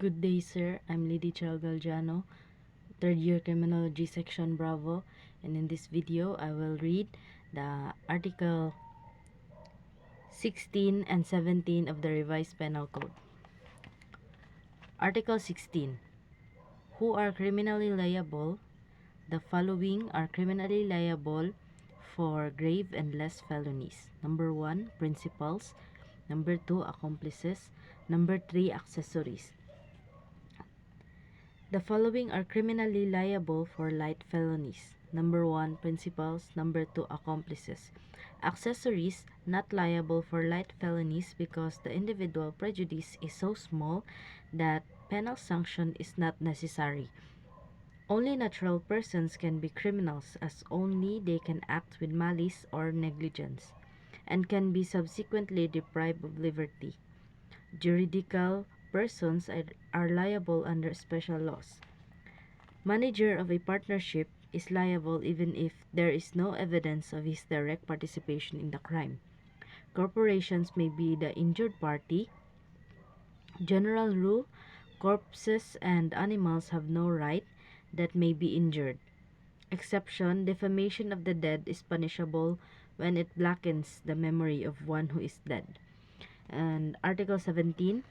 Good day, sir. I'm Lady Chalgaljano, third year Criminology Section Bravo, and in this video, I will read the Article 16 and 17 of the Revised Penal Code. Article 16. Who are criminally liable? The following are criminally liable for grave and less felonies. Number 1, principals. Number 2, accomplices. Number 3, accessories. The following are criminally liable for light felonies. Number 1, principals. Number 2, accomplices. Accessories not liable for light felonies because the individual prejudice is so small that penal sanction is not necessary. Only natural persons can be criminals as only they can act with malice or negligence and can be subsequently deprived of liberty. Juridical persons are liable under special laws. Manager of a partnership is liable even if there is no evidence of his direct participation in the crime. Corporations may be the injured party. General rule: corpses and animals have no right that may be injured. Exception: defamation of the dead is punishable when it blackens the memory of one who is dead. And Article 17,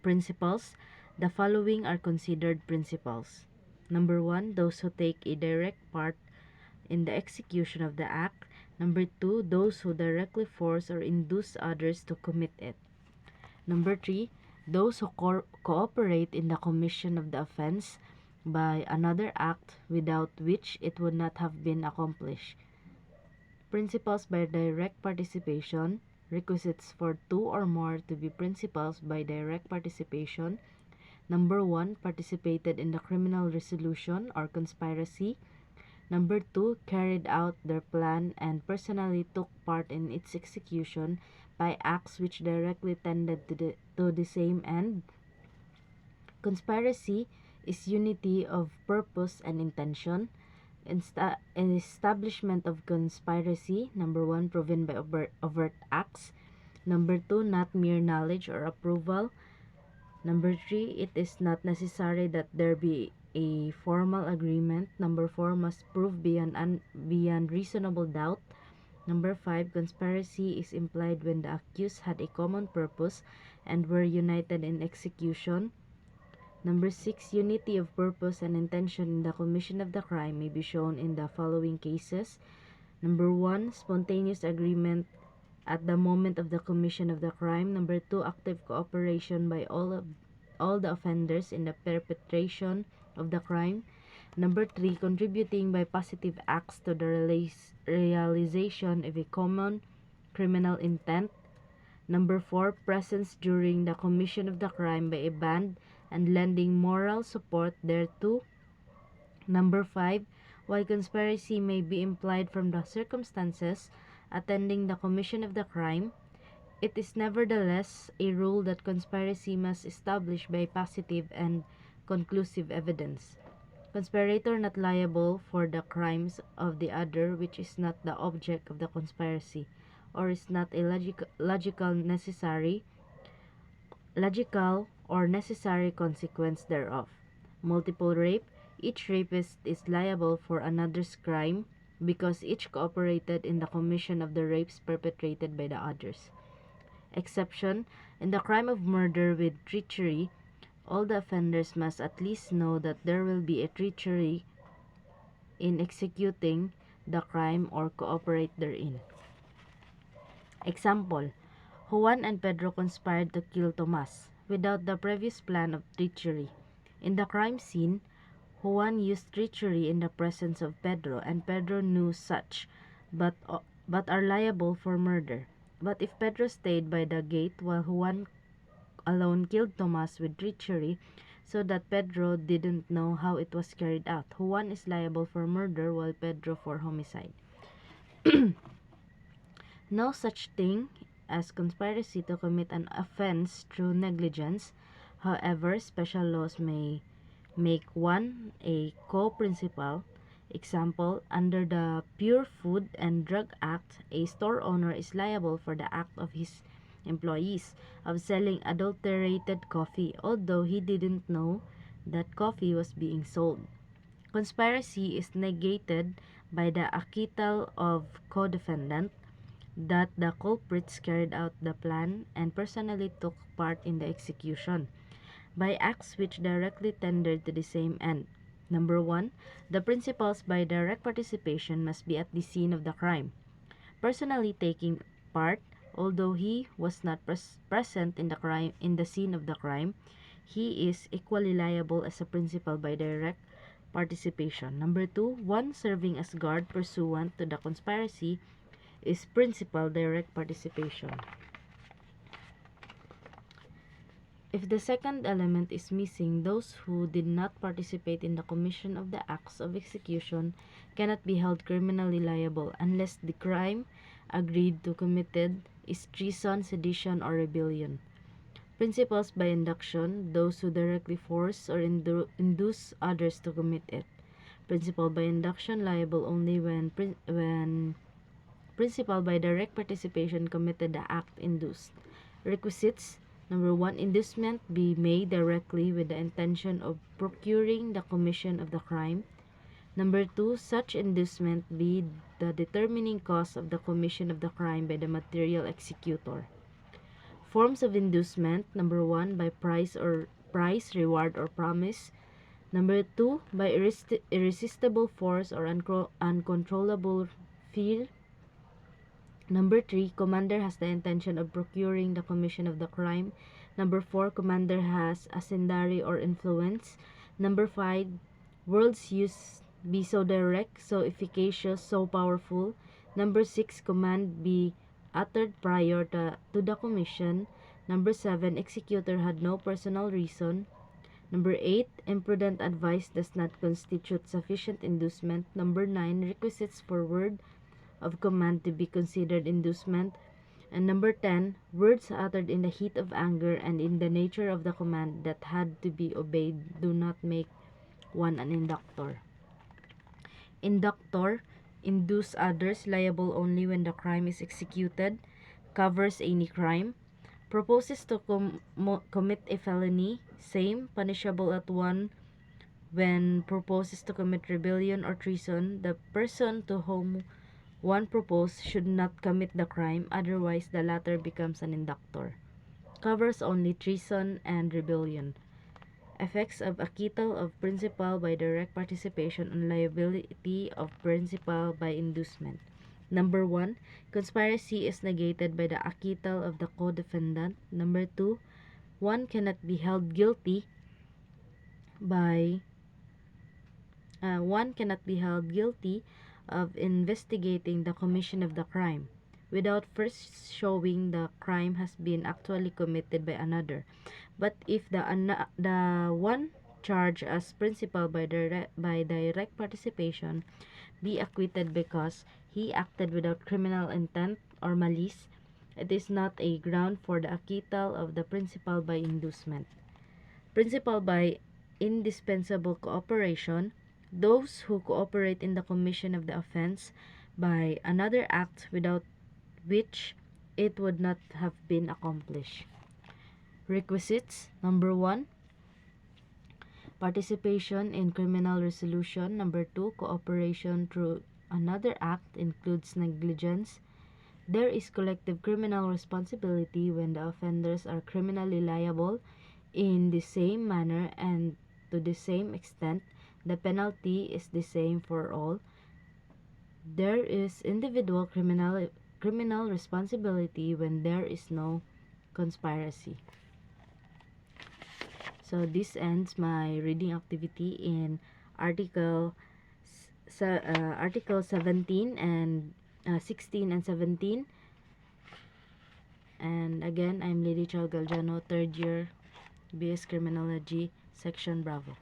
principals. The following are considered principals. Number 1, those who take a direct part in the execution of the act. Number 2, those who directly force or induce others to commit it. Number 3, those who cooperate in the commission of the offense by another act without which it would not have been accomplished. Principals by direct participation. Requisites for 2 or more to be principals by direct participation. Number 1, participated in the criminal resolution or conspiracy. Number 2, carried out their plan and personally took part in its execution by acts which directly tended to the same end. Conspiracy is unity of purpose and intention. Establishment of conspiracy. Number 1, proven by overt acts. Number 2, not mere knowledge or approval. Number 3, it is not necessary that there be a formal agreement. Number 4, must prove beyond reasonable doubt. Number 5, conspiracy is implied when the accused had a common purpose and were united in execution. Number 6, unity of purpose and intention in the commission of the crime may be shown in the following cases. Number 1, spontaneous agreement at the moment of the commission of the crime. Number 2, active cooperation by all the offenders in the perpetration of the crime. Number 3, contributing by positive acts to the realization of a common criminal intent. Number 4, presence during the commission of the crime by a band and lending moral support thereto. Number 5, while conspiracy may be implied from the circumstances attending the commission of the crime, it is nevertheless a rule that conspiracy must establish by positive and conclusive evidence. Conspirator not liable for the crimes of the other which is not the object of the conspiracy, or is not a logical or necessary consequence thereof. Multiple rape: each rapist is liable for another's crime because each cooperated in the commission of the rapes perpetrated by the others. Exception: in the crime of murder with treachery, all the offenders must at least know that there will be a treachery in executing the crime or cooperate therein. Example: Juan and Pedro conspired to kill Tomas without the previous plan of treachery. In the crime scene, Juan used treachery in the presence of Pedro, and Pedro knew such, but are liable for murder. But if Pedro stayed by the gate while Juan alone killed Tomas with treachery, so that Pedro didn't know how it was carried out, Juan is liable for murder while Pedro for homicide. No such thing as conspiracy to commit an offense through negligence. However, special laws may make one a co-principal. Example: under the Pure Food and Drug Act, a store owner is liable for the act of his employees of selling adulterated coffee, although he didn't know that coffee was being sold. Conspiracy is negated by the acquittal of co-defendant that the culprits carried out the plan and personally took part in the execution by acts which directly tended to the same end. Number 1, the principals by direct participation must be at the scene of the crime, personally taking part. Although he was not present in the scene of the crime, he is equally liable as a principal by direct participation. Number 2, one serving as guard pursuant to the conspiracy is principal direct participation. If the second element is missing, those who did not participate in the commission of the acts of execution cannot be held criminally liable unless the crime agreed to committed is treason, sedition, or rebellion. Principals by induction, those who directly force or induce others to commit it. Principal by induction liable only when principal by direct participation committed the act induced. Requisites: number 1, inducement be made directly with the intention of procuring the commission of the crime. Number 2, such inducement be the determining cause of the commission of the crime by the material executor. Forms of inducement: number 1, by price, reward, or promise. Number 2, by irresistible force or uncontrollable fear. Number 3, commander has the intention of procuring the commission of the crime. Number 4, commander has ascendary or influence. Number 5, words used be so direct, so efficacious, so powerful. Number 6, command be uttered prior to the commission. Number 7, executor had no personal reason. Number 8, imprudent advice does not constitute sufficient inducement. Number 9, requisites for word of command to be considered inducement. And number 10, words uttered in the heat of anger and in the nature of the command that had to be obeyed do not make one an inductor. Inductor, induce others, liable only when the crime is executed, covers any crime, proposes to commit a felony, same, punishable at 1 when proposes to commit rebellion or treason. The person to whom one proposed should not commit the crime, otherwise the latter becomes an inductor. Covers only treason and rebellion. Effects of acquittal of principal by direct participation on liability of principal by inducement. Number 1, conspiracy is negated by the acquittal of the co-defendant. Number 2, one cannot be held guilty of investigating the commission of the crime without first showing the crime has been actually committed by another. But if the one charged as principal by direct participation be acquitted because he acted without criminal intent or malice, it is not a ground for the acquittal of the principal by inducement. Principal by indispensable cooperation, those who cooperate in the commission of the offense by another act without which it would not have been accomplished. Requisites: number 1, participation in criminal resolution. Number 2, cooperation through another act includes negligence. There is collective criminal responsibility when the offenders are criminally liable in the same manner and to the same extent. The penalty is the same for all. There is individual criminal responsibility when there is no conspiracy. So this ends my reading activity in Article 17 and 16 and 17. And again, I'm Lady Chal Galdiano, third year BS Criminology, Section Bravo.